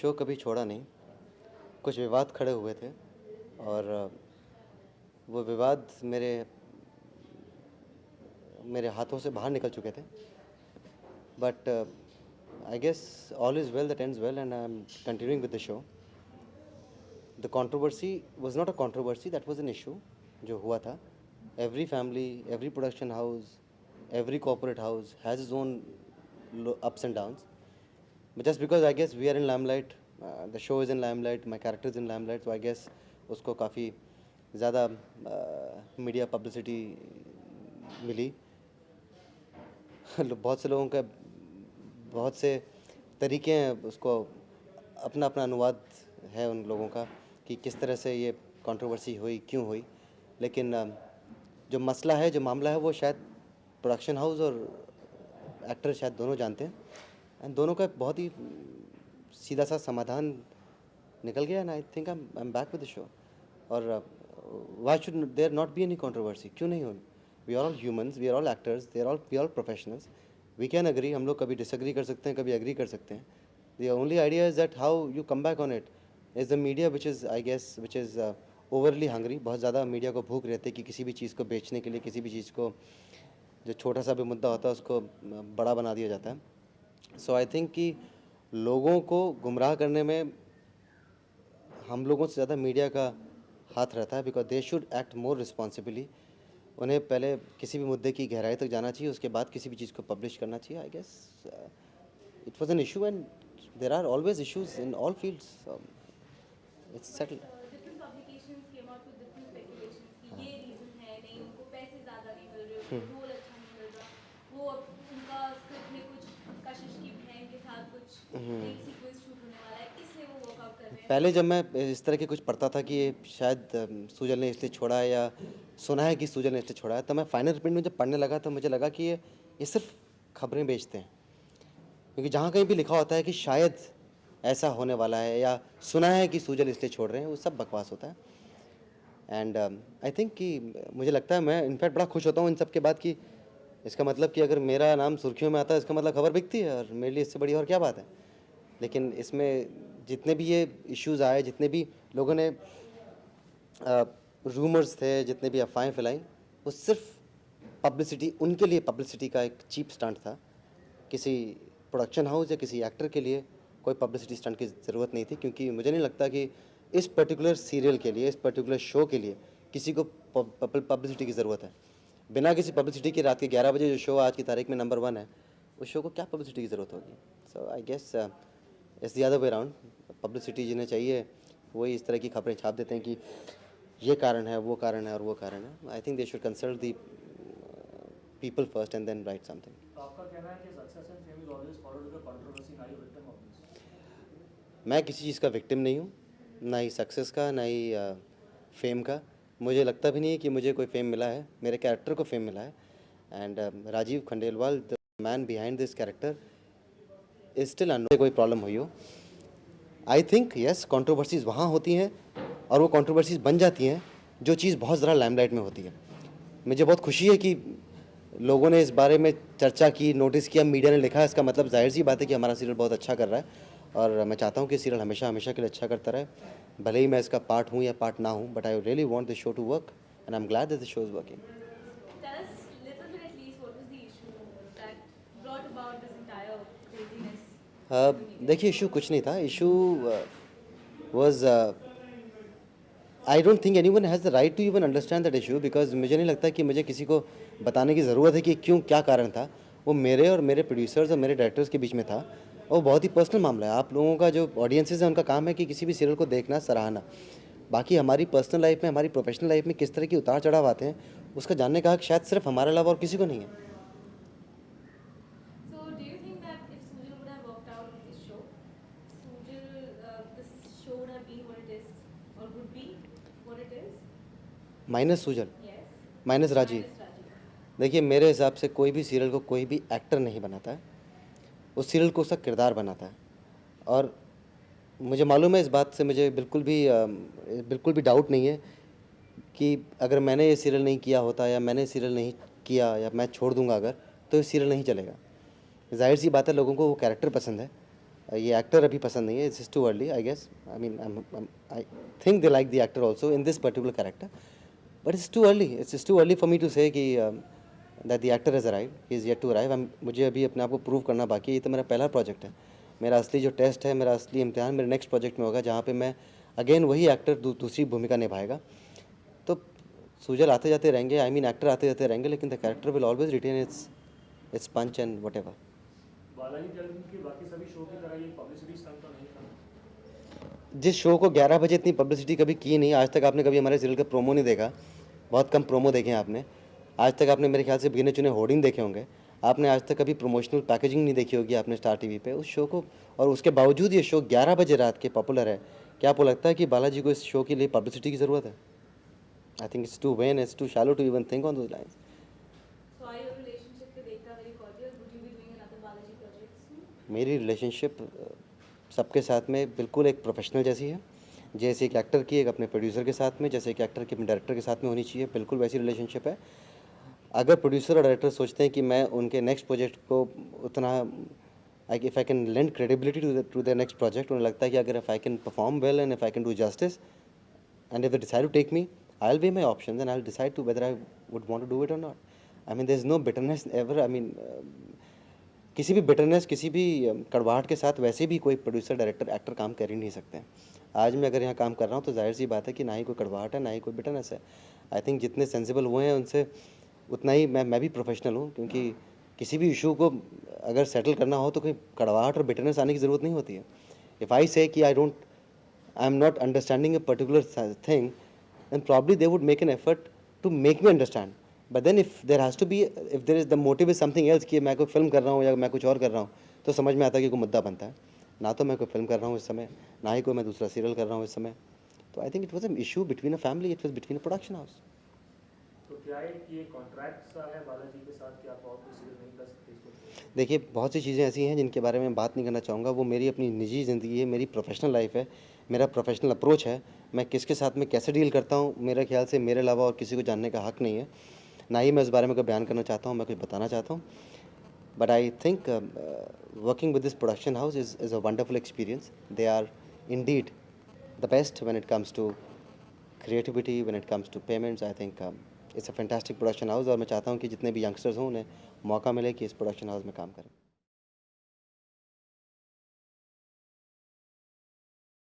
Show कभी छोड़ा नहीं। कुछ विवाद खड़े हुए थे और वो विवाद मेरे मेरे हाथों से बाहर निकल चुके थे। But I guess all is well that ends well and I am continuing with the show. The controversy was not a controversy, that was an issue जो हुआ था। Every family, every production house, every corporate house has its own ups and downs. But just because I guess we are in limelight, the show is in limelight, my character is in limelight, so I guess उसको काफ़ी ज़्यादा media publicity मिली। बहुत से लोगों का बहुत से तरीके हैं, उसको अपना अपना अनुवाद है उन लोगों का कि किस तरह से ये कंट्रोवर्सी हुई, क्यों हुई। लेकिन जो मसला है, जो मामला है, वो शायद प्रोडक्शन हाउस और एक्टर शायद दोनों जानते हैं एंड दोनों का बहुत ही सीधा सा समाधान निकल गया and I think I am back with the show. और why should there not be any controversy, क्यों नहीं हो? We are all humans, we are all actors, we are all professionals, we can agree. हम लोग कभी disagree कर सकते हैं, कभी एग्री कर सकते हैं। The only idea is that how you come back on it is the media which is I guess which is overly hungry. बहुत ज़्यादा मीडिया को भूख रहती है कि किसी भी चीज़ को बेचने के लिए, किसी भी चीज़ को, जो छोटा सा भी मुद्दा होता है उसको बड़ा बना दिया जाता है। सो आई थिंक कि लोगों को गुमराह करने में हम लोगों से ज़्यादा मीडिया का हाथ रहता है, because they should act more responsibly. उन्हें पहले किसी भी मुद्दे की गहराई तक जाना चाहिए, उसके बाद किसी भी चीज़ को पब्लिश करना चाहिए। I guess it was an issue and there are always issues in all fields. It's settled. different publications came out with different speculations कि ये रीजन है, नहीं उनको पैसे ज़्यादा नहीं मिल रहे, उनको रोल अच्छा नहीं मिल रहा, वो उनका स्क्रिप्ट में कुछ कशिश की बहन के साथ कुछ एक सीक्वेंस शूट होने वाला है, इसलिए वो वर्कआउट कर रहे हैं। पहले जब मैं इस तरह के कुछ पढ़ता था कि ये शायद सूजल ने इसलिए छोड़ा है या सुना है कि सूजल ने इसलिए छोड़ा है, तो मैं फाइनल प्रिंट में जब पढ़ने लगा तो मुझे लगा कि ये सिर्फ खबरें बेचते हैं। क्योंकि जहाँ कहीं भी लिखा होता है कि शायद ऐसा होने वाला है या सुना है कि सूजल इसलिए छोड़ रहे हैं, वो सब बकवास होता है। एंड आई थिंक कि मुझे लगता है, मैं इनफैक्ट बड़ा खुश होता हूँ इन सब के बाद कि इसका मतलब कि अगर मेरा नाम सुर्खियों में आता है, इसका मतलब खबर बिकती है, और मेरे लिए इससे बड़ी और क्या बात है। लेकिन इसमें जितने भी ये इश्यूज़ आए, जितने भी लोगों ने रूमर्स थे, जितने भी अफवाहें फैलाई, वो सिर्फ पब्लिसिटी, उनके लिए पब्लिसिटी का एक चीप स्टंट था। किसी प्रोडक्शन हाउस या किसी एक्टर के लिए कोई पब्लिसिटी स्टंट की ज़रूरत नहीं थी, क्योंकि मुझे नहीं लगता कि इस पर्टिकुलर सीरियल के लिए, इस पर्टिकुलर शो के लिए किसी को पब्लिसिटी की ज़रूरत है। बिना किसी पब्लिसिटी के रात के 11 बजे जो शो आज की तारीख में नंबर 1 है, उस शो को क्या पब्लिसिटी की ज़रूरत होगी? So I guess it's the other way around. Publicity जिन्हें चाहिए वही इस तरह की खबरें छाप देते हैं कि ये कारण है, वो कारण है और वो कारण है। I think they should consult the people first and then write something. तो आपका कहना है कि success and fame is always followed with the controversy, ना ही विक्टिम ऑफ दिस? मैं किसी चीज़ का विक्टिम नहीं हूँ, ना ही सक्सेस का, ना ही फेम का। मुझे लगता भी नहीं है कि मुझे कोई फेम मिला है, मेरे कैरेक्टर को फेम मिला है। And Rajiv Khandelwal, the man behind this character, is still unknown. कोई प्रॉब्लम हुई हो, आई थिंक यस, कंट्रोवर्सीज़ वहाँ होती हैं और वो कंट्रोवर्सीज़ बन जाती हैं जो चीज़ बहुत ज़रा लाइमलाइट में होती है। मुझे बहुत खुशी है कि लोगों ने इस बारे में चर्चा की, नोटिस किया, मीडिया ने लिखा। इसका मतलब जाहिर सी बात है कि हमारा सीरियल बहुत अच्छा कर रहा है और मैं चाहता हूँ कि सीरियल हमेशा हमेशा के लिए अच्छा करता रहे, भले ही मैं इसका पार्ट हूँ या पार्ट ना हूँ। But I really want this show to work and I am glad that this show is working. Tell us little bit at least what was the issue that brought about this entire craziness in the media? देखिए, issue कुछ नहीं था। Issue was, I don't think anyone has the right to even understand that issue, because मुझे नहीं लगता कि मुझे किसी को बताने की ज़रूरत है कि क्यों, क्या कारण था। वो मेरे और मेरे प्रोड्यूसर्स और मेरे डायरेक्टर्स के बीच में था और बहुत ही पर्सनल मामला है। आप लोगों का जो ऑडियंसेस है, उनका काम है कि किसी भी सीरियल को देखना, सराहना। बाकी हमारी पर्सनल लाइफ में, हमारी प्रोफेशनल लाइफ में किस तरह के उतार चढ़ाव आते हैं, उसका जानने का हक शायद सिर्फ हमारे अलावा और किसी को नहीं है। So, do you think that if Sujal would have worked out with this show, this show would have been what it is, or would be what it is? Minus Sujal, Yes. Minus Rajiv. Minus Rajiv. देखिए, मेरे हिसाब से कोई भी serial को कोई भी actor नहीं बनाता है, उस सीरियल को उसका किरदार बनाता है। और मुझे मालूम है इस बात से, मुझे बिल्कुल भी डाउट नहीं है कि अगर मैंने ये सीरियल नहीं किया होता या मैंने सीरियल नहीं किया या मैं छोड़ दूंगा अगर, तो ये सीरियल नहीं चलेगा। जाहिर सी बात है, लोगों को वो कैरेक्टर पसंद है ये एक्टर अभी पसंद नहीं है, it's too early I guess. I mean I think they like the actor also in this particular character, but it's too early. It's too early for me to say कि that the actor has arrived, he is yet to arrive. मुझे अभी अपने आप को prove करना बाकी है. ये तो मेरा पहला प्रोजेक्ट है. मेरा असली जो टेस्ट है, मेरा असली इम्तिहान मेरे नेक्स्ट प्रोजेक्ट में होगा, जहाँ पे मैं अगेन वही एक्टर दूसरी भूमिका निभाएगा. तो सूजल आते जाते रहेंगे, आई मीन एक्टर आते जाते रहेंगे, लेकिन the character will always retain its punch and whatever. Balaji television के बाकी सभी शो की तरह ये पब्लिसिटी स्टंट तो नहीं था? जिस शो को 11 बजे इतनी पब्लिसिटी कभी की नहीं, आज तक आपने कभी हमारे सीरियल का प्रोमो नहीं देखा. बहुत कम प्रोमो देखे हैं आपने. आज तक आपने मेरे ख्याल से गिने चुने होर्डिंग देखे होंगे. आपने आज तक कभी प्रमोशनल पैकेजिंग नहीं देखी होगी आपने स्टार टीवी पे उस शो को. और उसके बावजूद ये शो 11 बजे रात के पॉपुलर है. क्या आपको लगता है कि बालाजी को इस शो के लिए पब्लिसिटी की ज़रूरत है? I think it's too vain, it's too shallow to even think on those lines. So are your relationship with Ekta very cordial? Would you be doing another Balaji project soon? मेरी relationship सबके साथ में बिल्कुल एक professional जैसी है. जैसे एक एक्टर की एक अपने प्रोड्यूसर के साथ में, जैसे एक एक्टर की अपने डायरेक्टर के साथ में होनी चाहिए, बिल्कुल वैसी रिलेशनशिप है. अगर प्रोड्यूसर और डायरेक्टर सोचते हैं कि मैं उनके नेक्स्ट प्रोजेक्ट को उतना if I can lend credibility to the next project, उन्हें लगता है कि अगर if I can perform well and if I can do justice and if they decide to take me, I will weigh my option and I will decide to whether I would want to do it और not. I mean there is no bitterness ever. I mean किसी भी bitterness, किसी भी कड़वाहट के साथ वैसे भी कोई प्रोड्यूसर डायरेक्टर एक्टर काम कर ही नहीं सकते हैं. आज मैं अगर यहाँ काम कर रहा हूँ तो जाहिर सी बात है कि ना ही कोई कड़वाहट है, ना ही कोई बिटरनेस है. आई थिंक जितने सेंसिबल हुए हैं उनसे उतना ही मैं भी प्रोफेशनल हूँ, क्योंकि किसी भी इशू को अगर सेटल करना हो तो कोई कड़वाहट और बिटरनेस आने की ज़रूरत नहीं होती है. इफ़ आई से कि I am not understanding a particular thing, then probably they would make an effort to make me understand. But then if there has to be, if there is the motive is something else कि मैं कोई film कर रहा हूँ या मैं कुछ और कर रहा हूँ, तो समझ में आता है कि कोई मुद्दा बनता है. ना तो मैं कोई फिल्म कर रहा हूँ इस समय, ना ही कोई मैं दूसरा सीरियल कर रहा हूँ इस समय. तो I think it was an issue between a family, it was between a production house. तो क्या ये कॉन्ट्रैक्ट सा है बालाजी के साथ कि आप और कोई सीरियल नहीं कर सकते इसको? देखिए, बहुत सी चीज़ें ऐसी हैं जिनके बारे में बात नहीं करना चाहूँगा. वो मेरी अपनी निजी ज़िंदगी है, मेरी प्रोफेशनल लाइफ है, मेरा प्रोफेशनल अप्रोच है. मैं किसके साथ में कैसे डील करता हूँ, मेरे ख्याल से मेरे अलावा और किसी को जानने का हक नहीं है. ना ही मैं इस बारे में कोई बयान करना चाहता हूँ, मैं कुछ बताना चाहता हूँ. But I think working with this production house is a wonderful experience. They are indeed the best when it comes to creativity, when it comes to payments. I think it's a fantastic production house, और मैं चाहता हूँ कि जितने भी youngsters हों उन्हें मौका मिले कि इस प्रोडक्शन हाउस में काम करें.